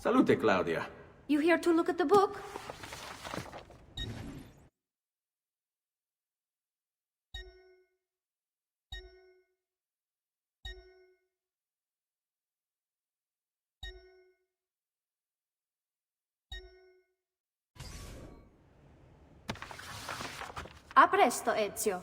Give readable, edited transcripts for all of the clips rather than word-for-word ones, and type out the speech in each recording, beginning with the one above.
Salute, Claudia. You here to look at the book? A presto, Ezio.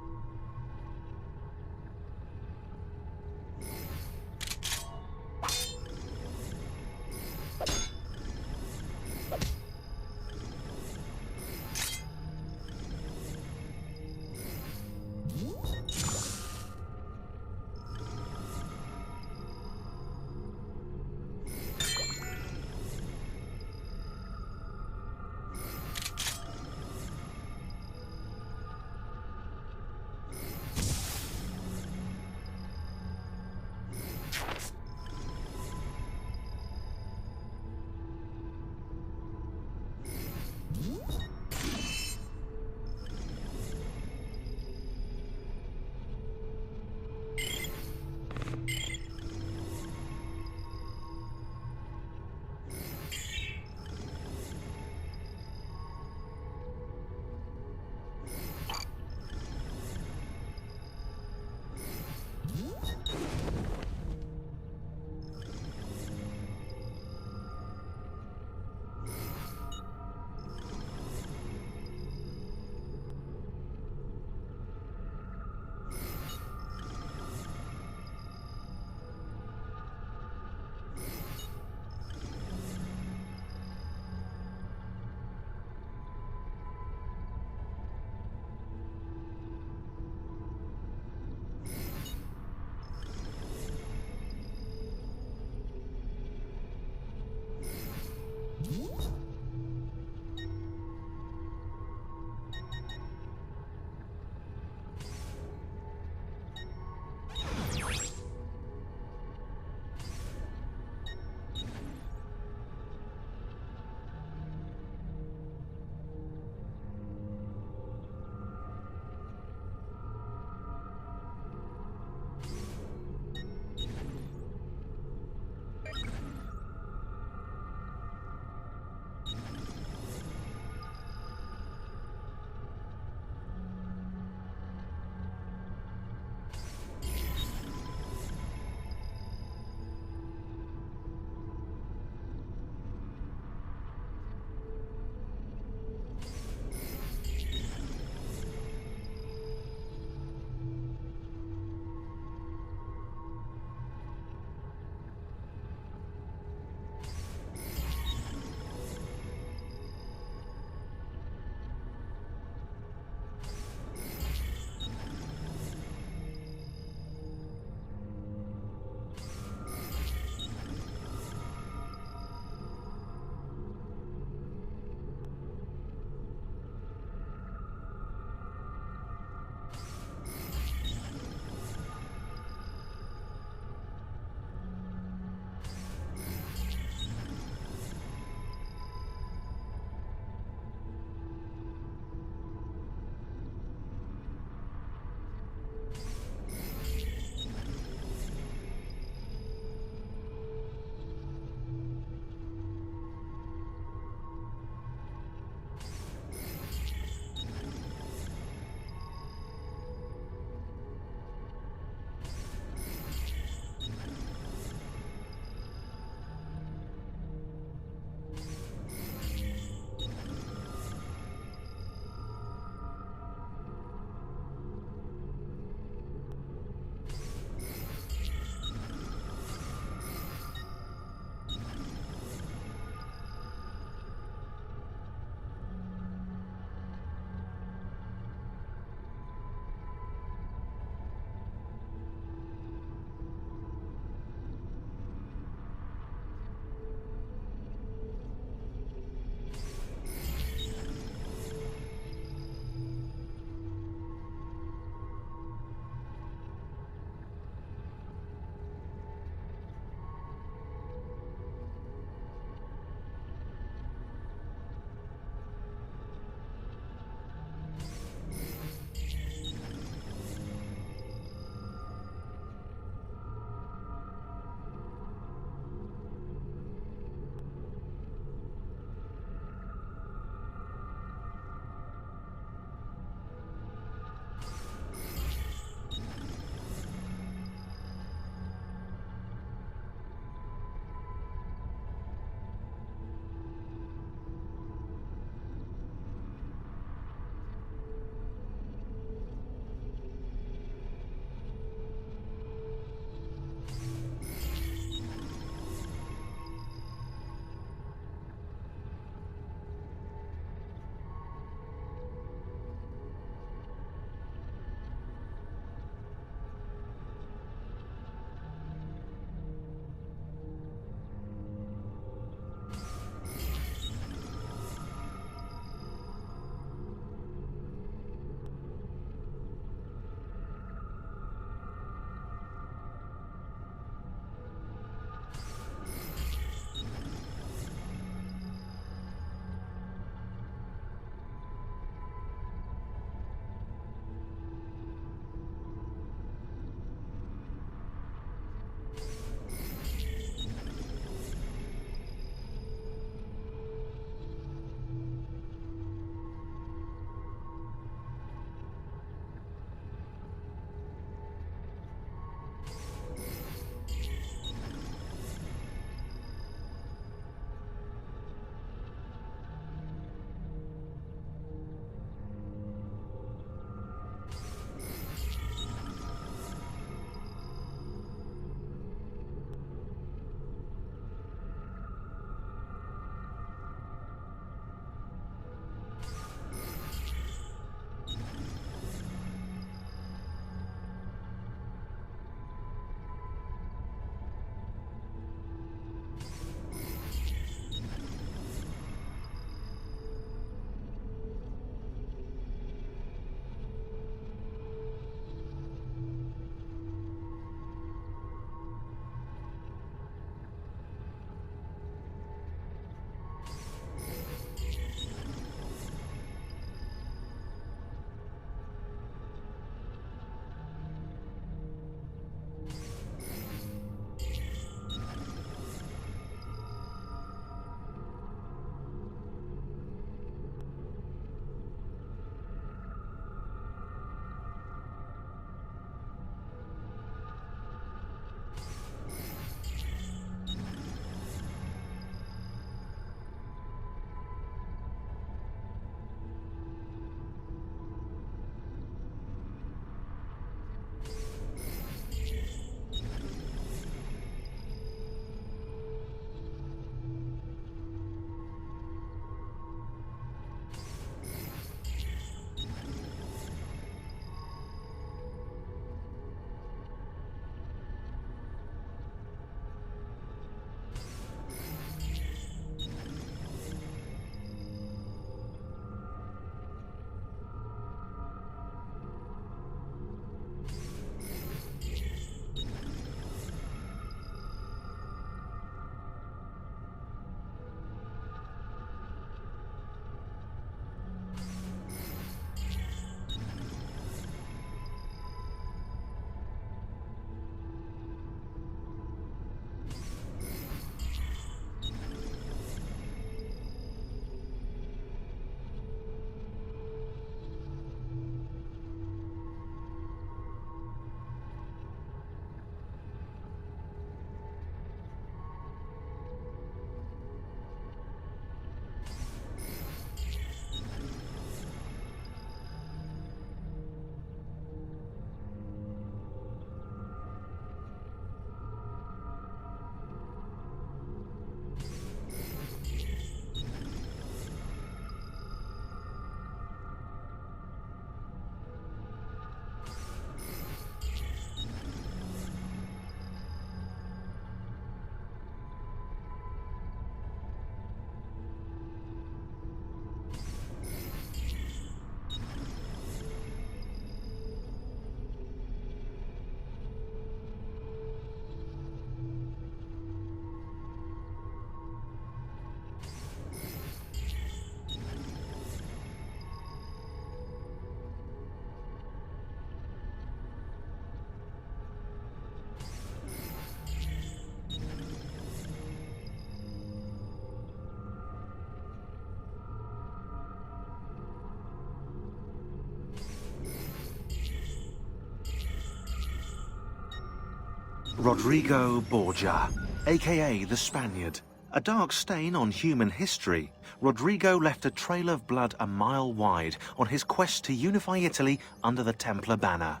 Rodrigo Borgia, aka the Spaniard. A dark stain on human history, Rodrigo left a trail of blood a mile wide on his quest to unify Italy under the Templar banner.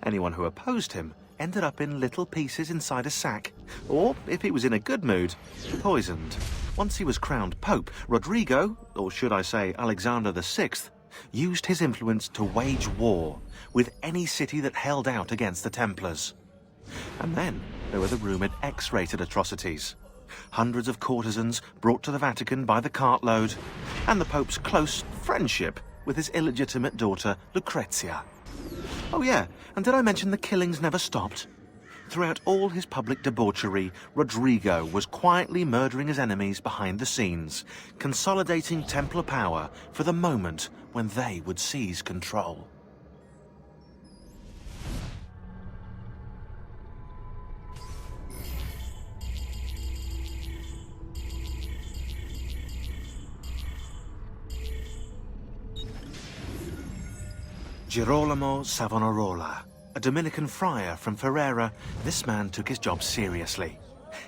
Anyone who opposed him ended up in little pieces inside a sack, or, if he was in a good mood, poisoned. Once he was crowned Pope, Rodrigo, or should I say Alexander VI, used his influence to wage war with any city that held out against the Templars. And then there were the rumoured X-rated atrocities. Hundreds of courtesans brought to the Vatican by the cartload, and the Pope's close friendship with his illegitimate daughter, Lucrezia. Oh yeah, and did I mention the killings never stopped? Throughout all his public debauchery, Rodrigo was quietly murdering his enemies behind the scenes, consolidating Templar power for the moment when they would seize control. Girolamo Savonarola, a Dominican friar from Ferrara, this man took his job seriously.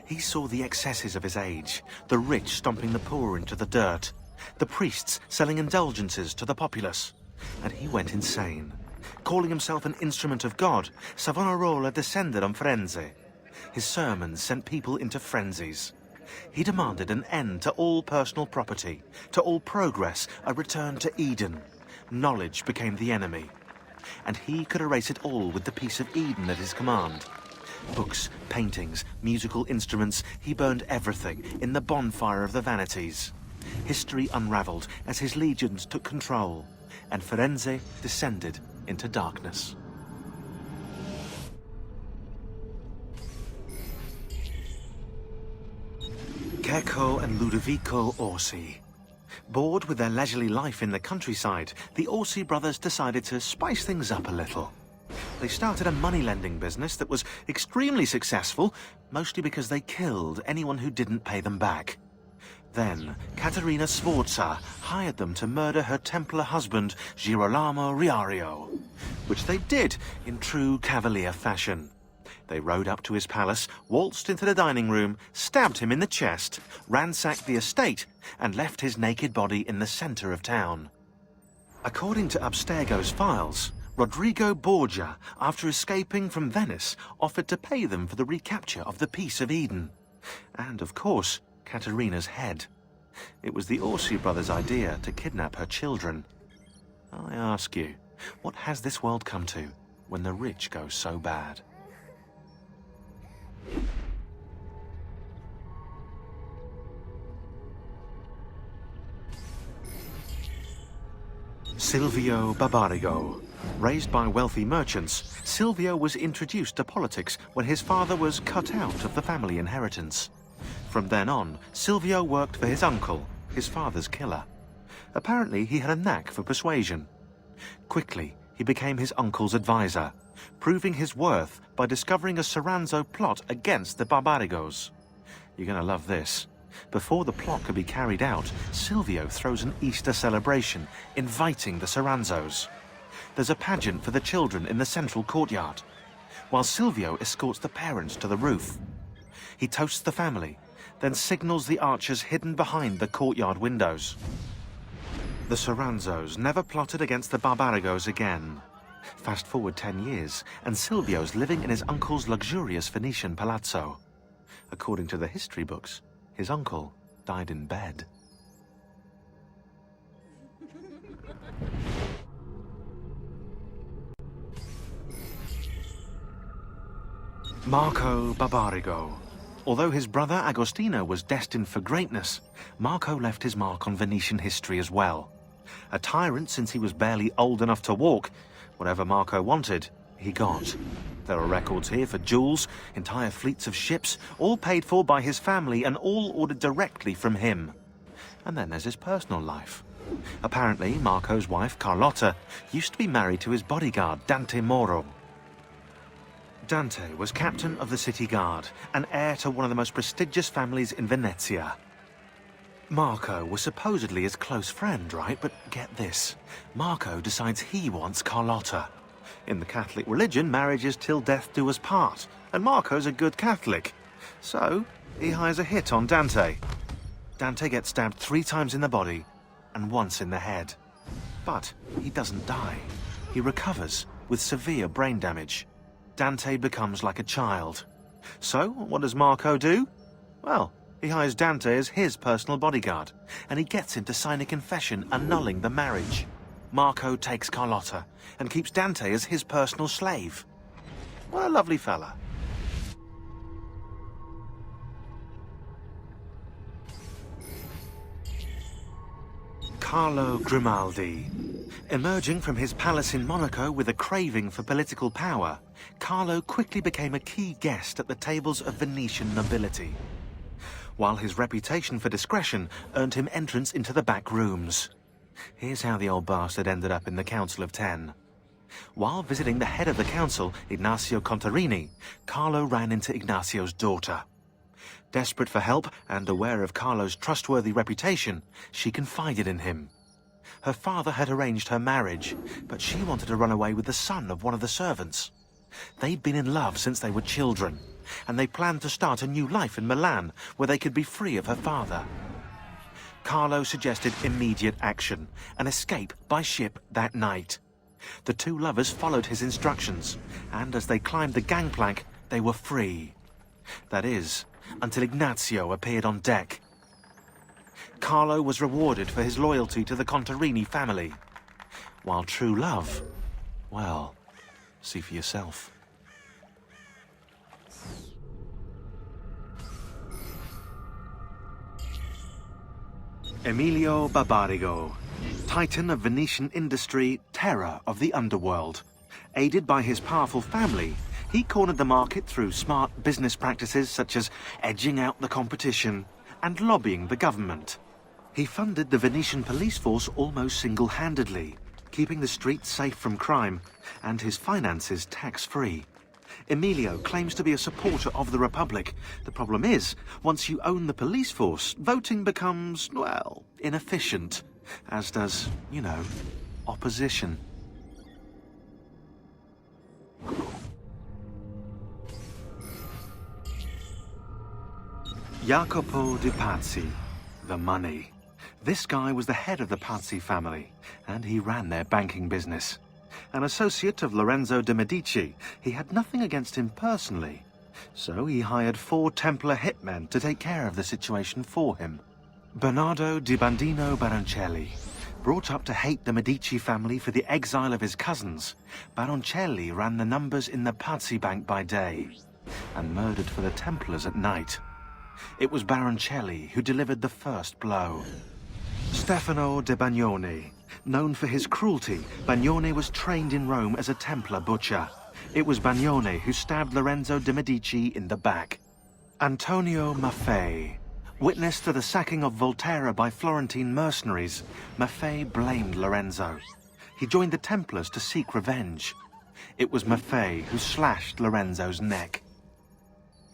He saw the excesses of his age, the rich stomping the poor into the dirt, the priests selling indulgences to the populace, and he went insane. Calling himself an instrument of God, Savonarola descended on Firenze. His sermons sent people into frenzies. He demanded an end to all personal property, to all progress, a return to Eden. Knowledge became the enemy, and he could erase it all with the piece of Eden at his command. Books, paintings, musical instruments, he burned everything in the bonfire of the Vanities. History unravelled as his legions took control, and Firenze descended into darkness. Cecco and Ludovico Orsi. Bored with their leisurely life in the countryside, the Orsi brothers decided to spice things up a little. They started a money-lending business that was extremely successful, mostly because they killed anyone who didn't pay them back. Then, Caterina Sforza hired them to murder her Templar husband, Girolamo Riario, which they did in true cavalier fashion. They rode up to his palace, waltzed into the dining room, stabbed him in the chest, ransacked the estate, and left his naked body in the centre of town. According to Abstergo's files, Rodrigo Borgia, after escaping from Venice, offered to pay them for the recapture of the Peace of Eden. And, of course, Caterina's head. It was the Orsi brothers' idea to kidnap her children. I ask you, what has this world come to when the rich go so bad? Silvio Barbarigo. Raised by wealthy merchants, Silvio was introduced to politics when his father was cut out of the family inheritance. From then on, Silvio worked for his uncle, his father's killer. Apparently, he had a knack for persuasion. Quickly, he became his uncle's advisor, proving his worth by discovering a Soranzo plot against the Barbarigos. You're gonna love this. Before the plot could be carried out, Silvio throws an Easter celebration, inviting the Soranzos. There's a pageant for the children in the central courtyard, while Silvio escorts the parents to the roof. He toasts the family, then signals the archers hidden behind the courtyard windows. The Soranzos never plotted against the Barbarigos again. Fast forward 10 years, and Silvio's living in his uncle's luxurious Venetian palazzo. According to the history books, his uncle died in bed. Marco Barbarigo. Although his brother Agostino was destined for greatness, Marco left his mark on Venetian history as well. A tyrant since he was barely old enough to walk, whatever Marco wanted, he got. There are records here for jewels, entire fleets of ships, all paid for by his family and all ordered directly from him. And then there's his personal life. Apparently, Marco's wife, Carlotta, used to be married to his bodyguard, Dante Moro. Dante was captain of the city guard and heir to one of the most prestigious families in Venezia. Marco was supposedly his close friend, right? But get this, Marco decides he wants Carlotta. In the Catholic religion, marriage is till death do us part, and Marco's a good Catholic. So, he hires a hit on Dante. Dante gets stabbed 3 times in the body and once in the head. But he doesn't die. He recovers with severe brain damage. Dante becomes like a child. So, what does Marco do? Well, he hires Dante as his personal bodyguard, and he gets him to sign a confession annulling the marriage. Marco takes Carlotta and keeps Dante as his personal slave. What a lovely fella. Carlo Grimaldi. Emerging from his palace in Monaco with a craving for political power, Carlo quickly became a key guest at the tables of Venetian nobility, while his reputation for discretion earned him entrance into the back rooms. Here's how the old bastard ended up in the Council of Ten. While visiting the head of the council, Ignazio Contarini, Carlo ran into Ignazio's daughter. Desperate for help and aware of Carlo's trustworthy reputation, she confided in him. Her father had arranged her marriage, but she wanted to run away with the son of one of the servants. They'd been in love since they were children, and they planned to start a new life in Milan, where they could be free of her father. Carlo suggested immediate action, an escape by ship that night. The 2 lovers followed his instructions, and as they climbed the gangplank, they were free. That is, until Ignazio appeared on deck. Carlo was rewarded for his loyalty to the Contarini family, while true love, well, see for yourself. Emilio Barbarigo, titan of Venetian industry, terror of the underworld. Aided by his powerful family, he cornered the market through smart business practices such as edging out the competition and lobbying the government. He funded the Venetian police force almost single-handedly, keeping the streets safe from crime and his finances tax-free. Emilio claims to be a supporter of the Republic. The problem is, once you own the police force, voting becomes, well, inefficient, as does, you know, opposition. Jacopo di Pazzi, the money. This guy was the head of the Pazzi family, and he ran their banking business. An associate of Lorenzo de' Medici, he had nothing against him personally, so he hired 4 Templar hitmen to take care of the situation for him. Bernardo di Bandino Baroncelli. Brought up to hate the Medici family for the exile of his cousins, Baroncelli ran the numbers in the Pazzi Bank by day, and murdered for the Templars at night. It was Baroncelli who delivered the first blow. Stefano de Bagnone. Known for his cruelty, Bagnone was trained in Rome as a Templar butcher. It was Bagnone who stabbed Lorenzo de' Medici in the back. Antonio Maffei. Witness to the sacking of Volterra by Florentine mercenaries, Maffei blamed Lorenzo. He joined the Templars to seek revenge. It was Maffei who slashed Lorenzo's neck.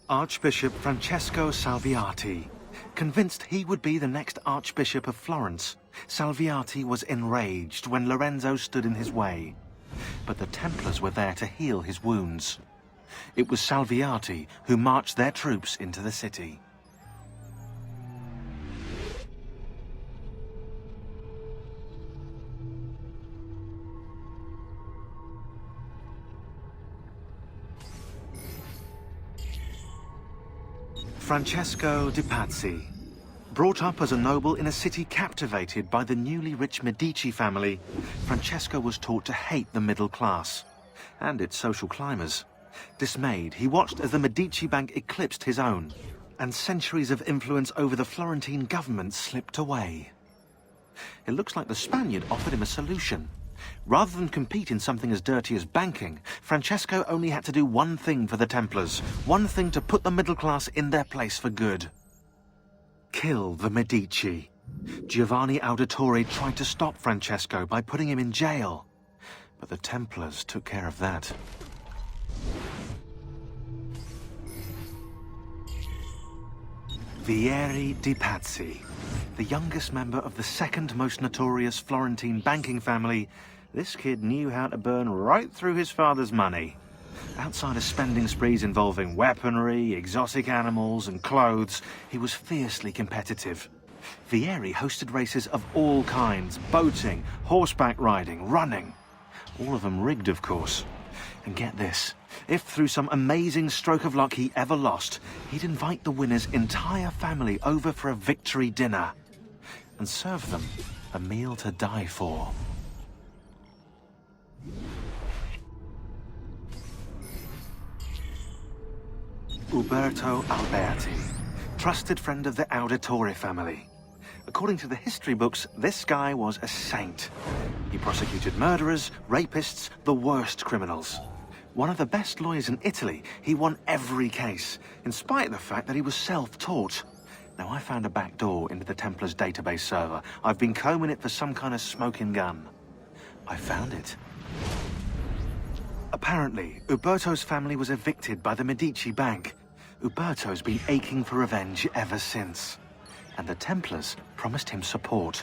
Archbishop Francesco Salviati. Convinced he would be the next Archbishop of Florence, Salviati was enraged when Lorenzo stood in his way. But the Templars were there to heal his wounds. It was Salviati who marched their troops into the city. Francesco di Pazzi. Brought up as a noble in a city captivated by the newly rich Medici family, Francesco was taught to hate the middle class and its social climbers. Dismayed, he watched as the Medici Bank eclipsed his own, and centuries of influence over the Florentine government slipped away. It looks like the Spaniard offered him a solution. Rather than compete in something as dirty as banking, Francesco only had to do one thing for the Templars, one thing to put the middle class in their place for good. Kill the Medici. Giovanni Auditore tried to stop Francesco by putting him in jail, but the Templars took care of that. Vieri di Pazzi, the youngest member of the second most notorious Florentine banking family, This kid knew how to burn right through his father's money. Outside of spending sprees involving weaponry, exotic animals, and clothes, he was fiercely competitive. Vieri hosted races of all kinds: boating, horseback riding, running. All of them rigged, of course. And get this, if through some amazing stroke of luck he ever lost, he'd invite the winner's entire family over for a victory dinner and serve them a meal to die for. Uberto Alberti, trusted friend of the Auditore family. According to the history books, this guy was a saint. He prosecuted murderers, rapists, the worst criminals. One of the best lawyers in Italy, he won every case, in spite of the fact that he was self-taught. Now, I found a back door into the Templars' database server. I've been combing it for some kind of smoking gun. I found it. Apparently, Uberto's family was evicted by the Medici Bank. Uberto's been aching for revenge ever since. And the Templars promised him support.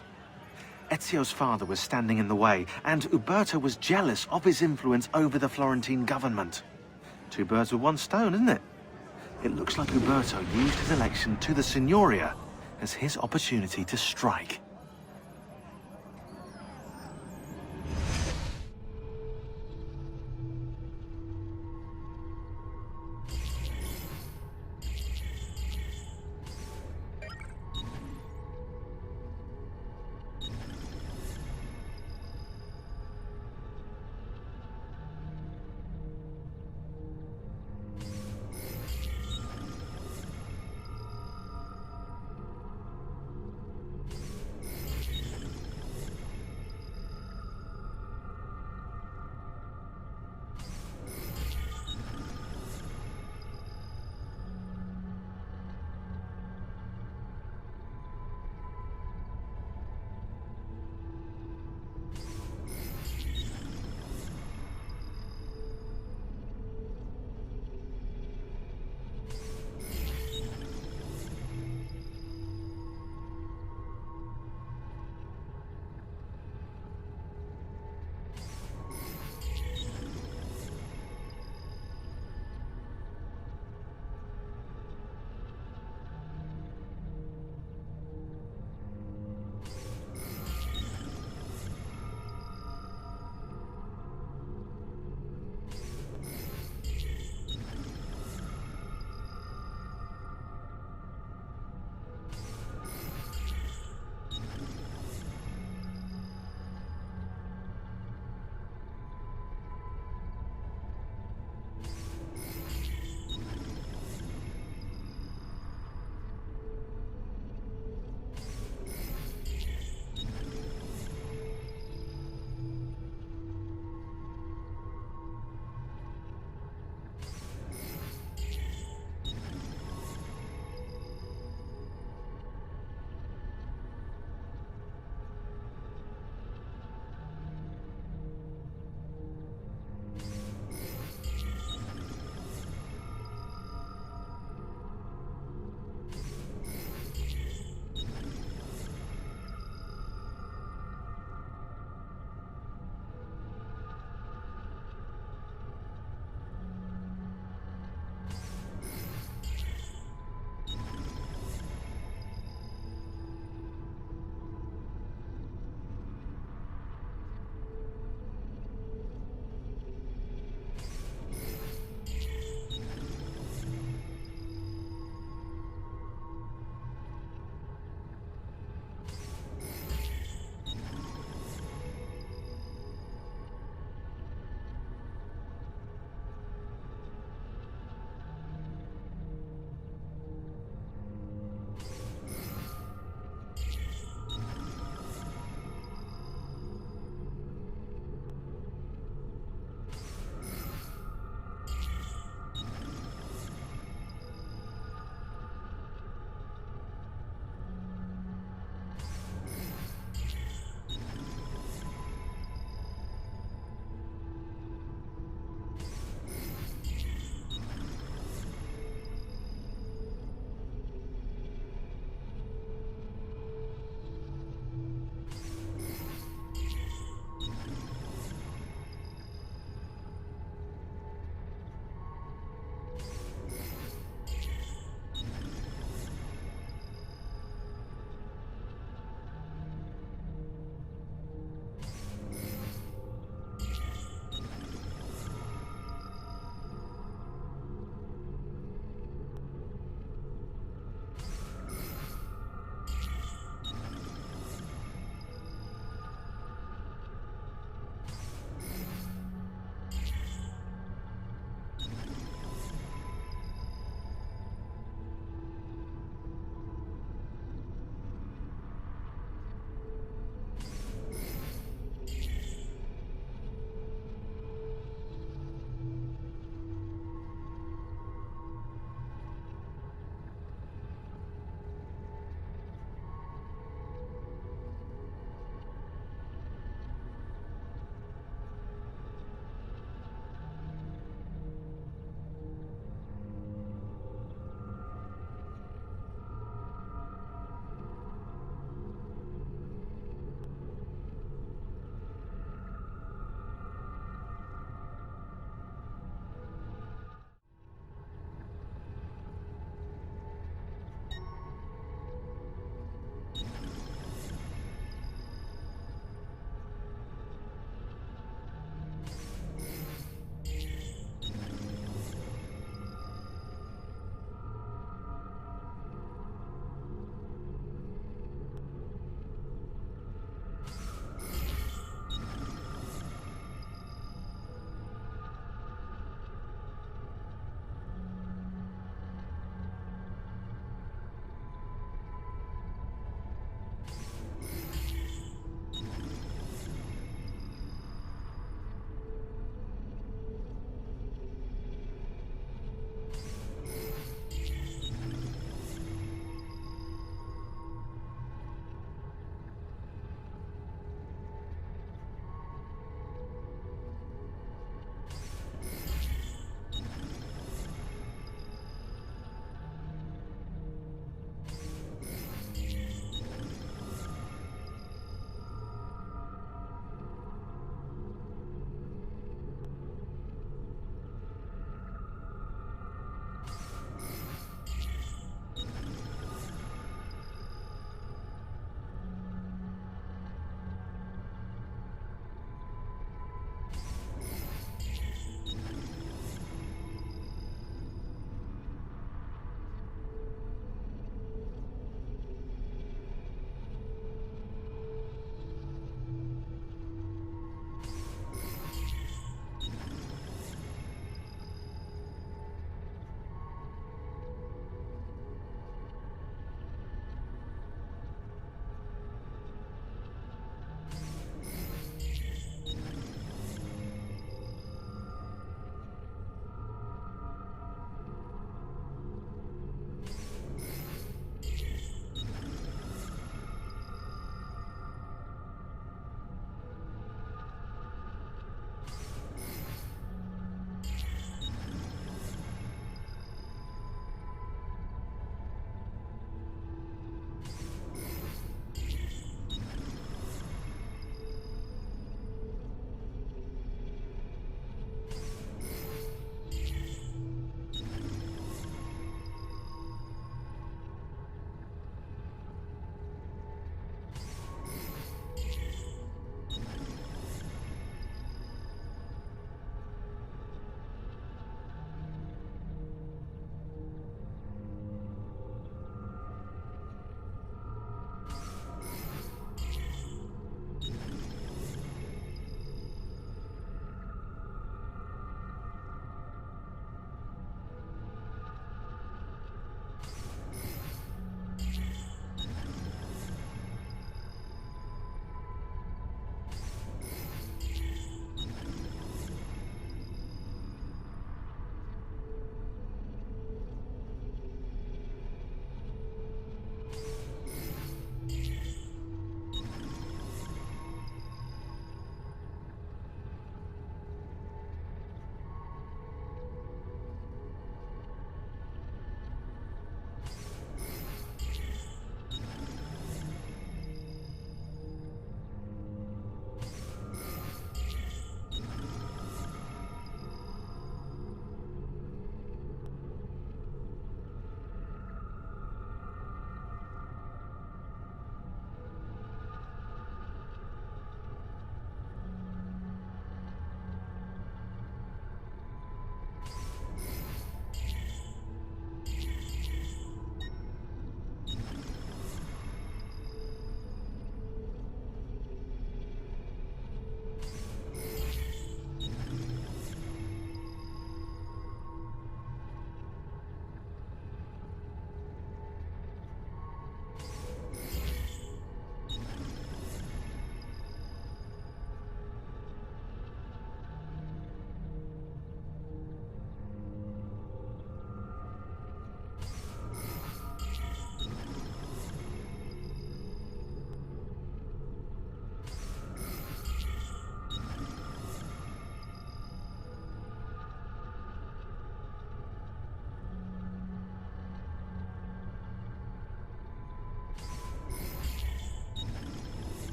Ezio's father was standing in the way, and Uberto was jealous of his influence over the Florentine government. Two birds with one stone, isn't it? It looks like Uberto used his election to the Signoria as his opportunity to strike.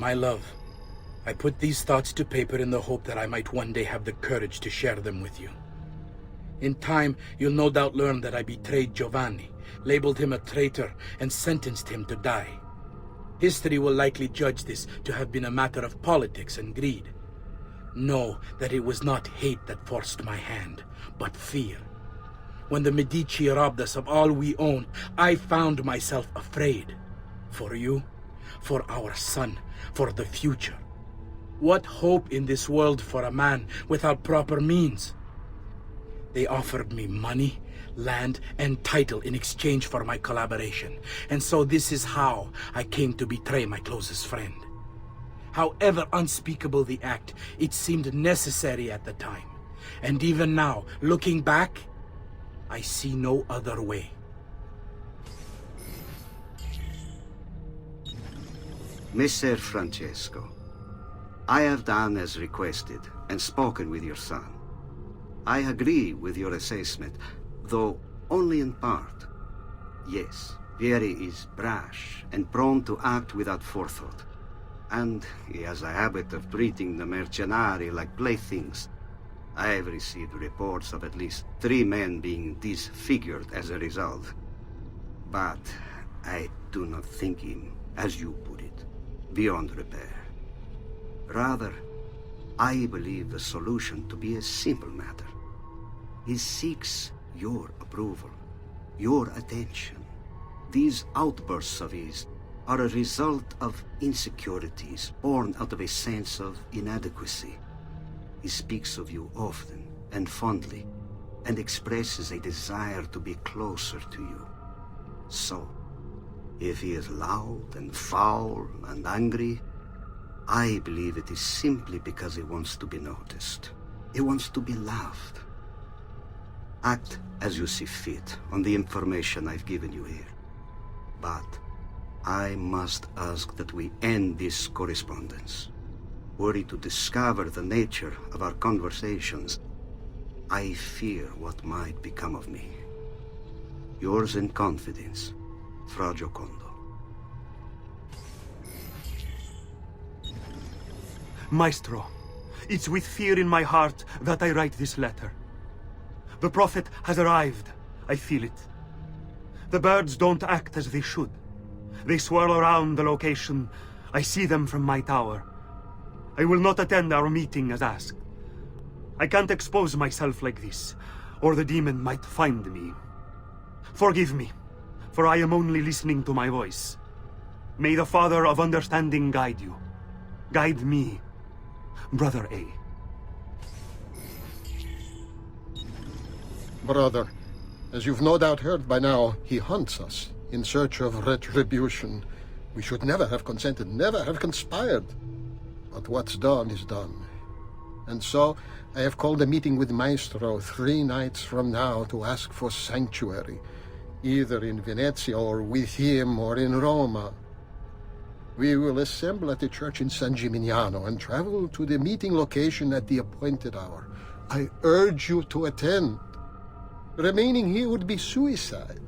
My love, I put these thoughts to paper in the hope that I might one day have the courage to share them with you. In time, you'll no doubt learn that I betrayed Giovanni, labeled him a traitor, and sentenced him to die. History will likely judge this to have been a matter of politics and greed. Know that it was not hate that forced my hand, but fear. When the Medici robbed us of all we owned, I found myself afraid. For you, for our son, for the future. What hope in this world for a man without proper means? They offered me money, land, and title in exchange for my collaboration. And so this is how I came to betray my closest friend. However unspeakable the act, it seemed necessary at the time. And even now, looking back, I see no other way. Messer Francesco, I have done as requested and spoken with your son. I agree with your assessment, though only in part. Yes, Vieri is brash and prone to act without forethought. And he has a habit of treating the mercenari like playthings. I have received reports of at least 3 men being disfigured as a result. But I do not think him, as you put it, beyond repair. Rather, I believe the solution to be a simple matter. He seeks your approval, your attention. These outbursts of his are a result of insecurities born out of a sense of inadequacy. He speaks of you often and fondly, and expresses a desire to be closer to you. So, if he is loud and foul and angry, I believe it is simply because he wants to be noticed. He wants to be loved. Act as you see fit on the information I've given you here. But I must ask that we end this correspondence. Were he to discover the nature of our conversations, I fear what might become of me. Yours in confidence, Fra Giocondo. Maestro, it's with fear in my heart that I write this letter. The Prophet has arrived. I feel it. The birds don't act as they should. They swirl around the location. I see them from my tower. I will not attend our meeting as asked. I can't expose myself like this, or the demon might find me. Forgive me, for I am only listening to my voice. May the Father of Understanding guide you. Guide me, Brother A. Brother, as you've no doubt heard by now, he hunts us in search of retribution. We should never have consented, never have conspired. But what's done is done. And so, I have called a meeting with Maestro 3 nights from now to ask for sanctuary, either in Venezia or with him or in Roma. We will assemble at the church in San Gimignano and travel to the meeting location at the appointed hour. I urge you to attend. Remaining here would be suicide.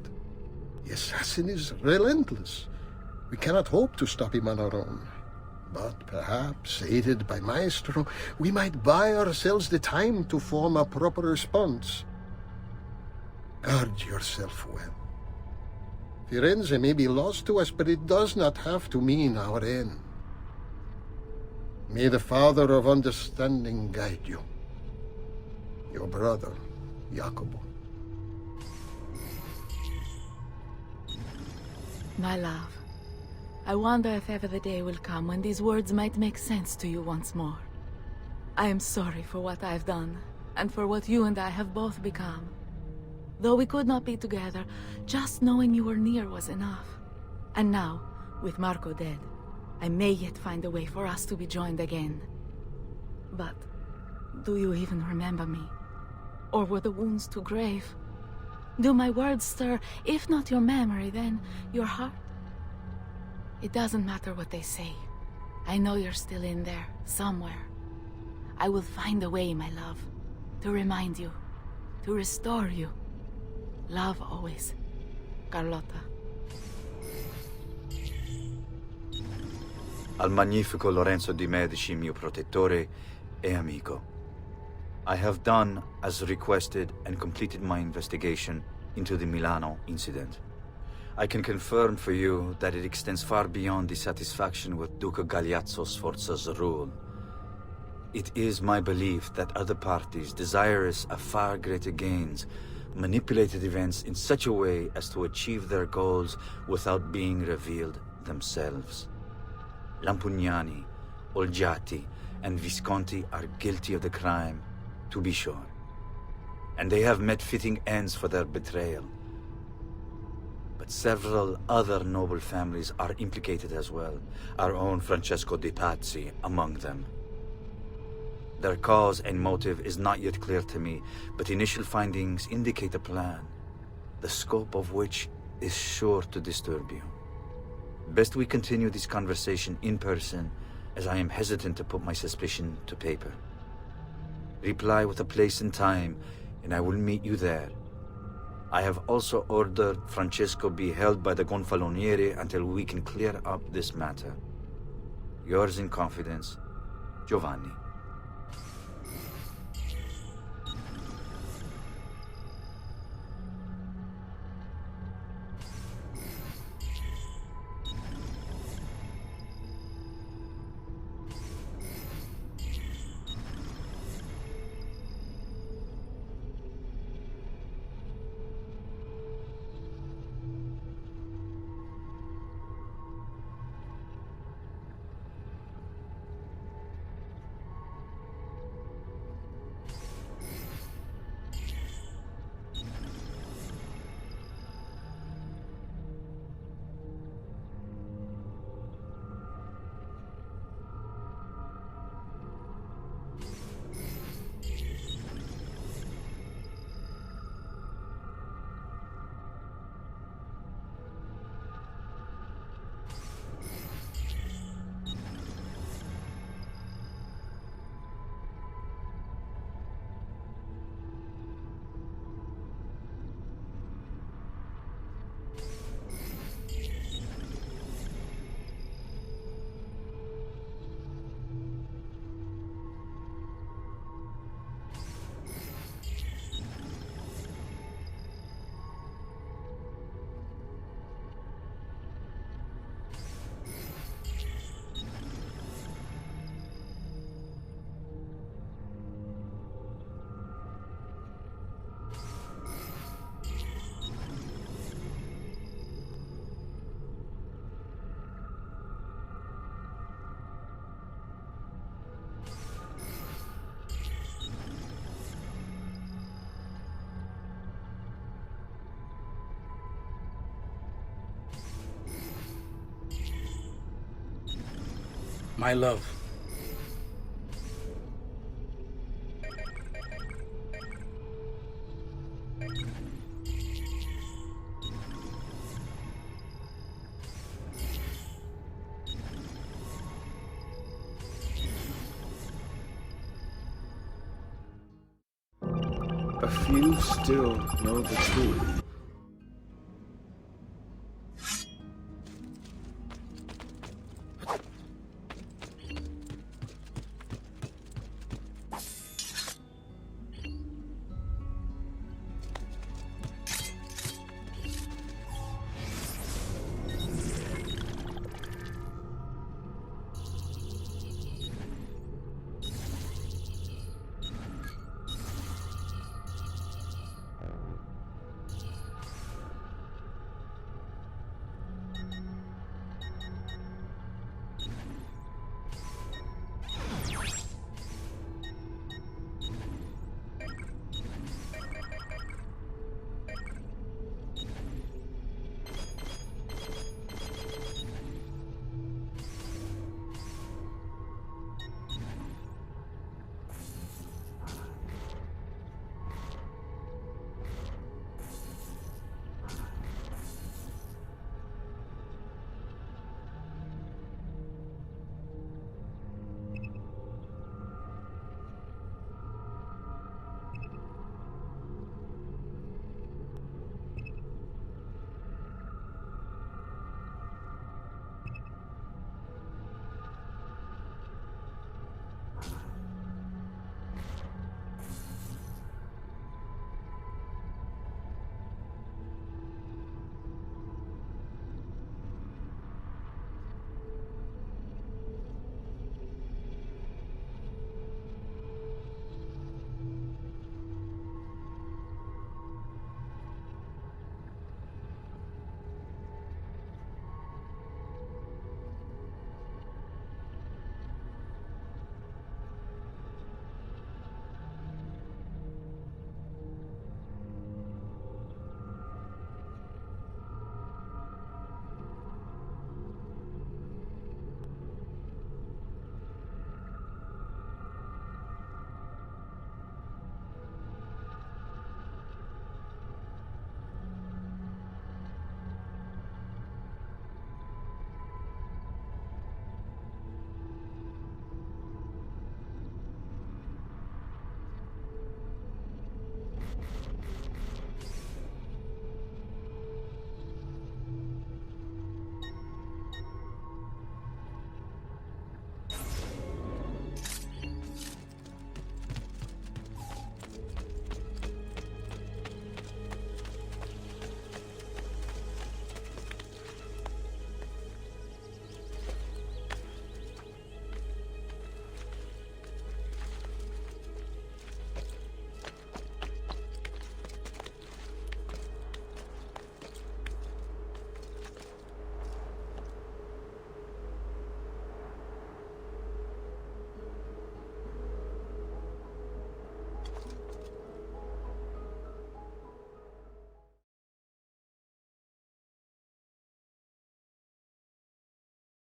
The assassin is relentless. We cannot hope to stop him on our own. But perhaps, aided by Maestro, we might buy ourselves the time to form a proper response. Guard yourself well. Firenze may be lost to us, but it does not have to mean our end. May the Father of Understanding guide you. Your brother, Jacopo. My love, I wonder if ever the day will come when these words might make sense to you once more. I am sorry for what I've done, and for what you and I have both become. Though we could not be together, just knowing you were near was enough. And now, with Marco dead, I may yet find a way for us to be joined again. But, do you even remember me? Or were the wounds too grave? Do my words stir, if not your memory, then your heart? It doesn't matter what they say. I know you're still in there, somewhere. I will find a way, my love, to remind you, to restore you. Love always, Carlotta. Al magnifico Lorenzo di Medici, mio protettore e amico. I have done as requested and completed my investigation into the Milano incident. I can confirm for you that it extends far beyond dissatisfaction with Duca Galeazzo Sforza's rule. It is my belief that other parties, desirous of far greater gains, manipulated events in such a way as to achieve their goals without being revealed themselves. Lampugnani, Olgiati, and Visconti are guilty of the crime, to be sure. And they have met fitting ends for their betrayal. But several other noble families are implicated as well, our own Francesco de' Pazzi among them. Their cause and motive is not yet clear to me, but initial findings indicate a plan, the scope of which is sure to disturb you. Best we continue this conversation in person, as I am hesitant to put my suspicion to paper. Reply with a place and time, and I will meet you there. I have also ordered Francesco be held by the Gonfaloniere until we can clear up this matter. Yours in confidence, Giovanni. My love. A few still know the truth.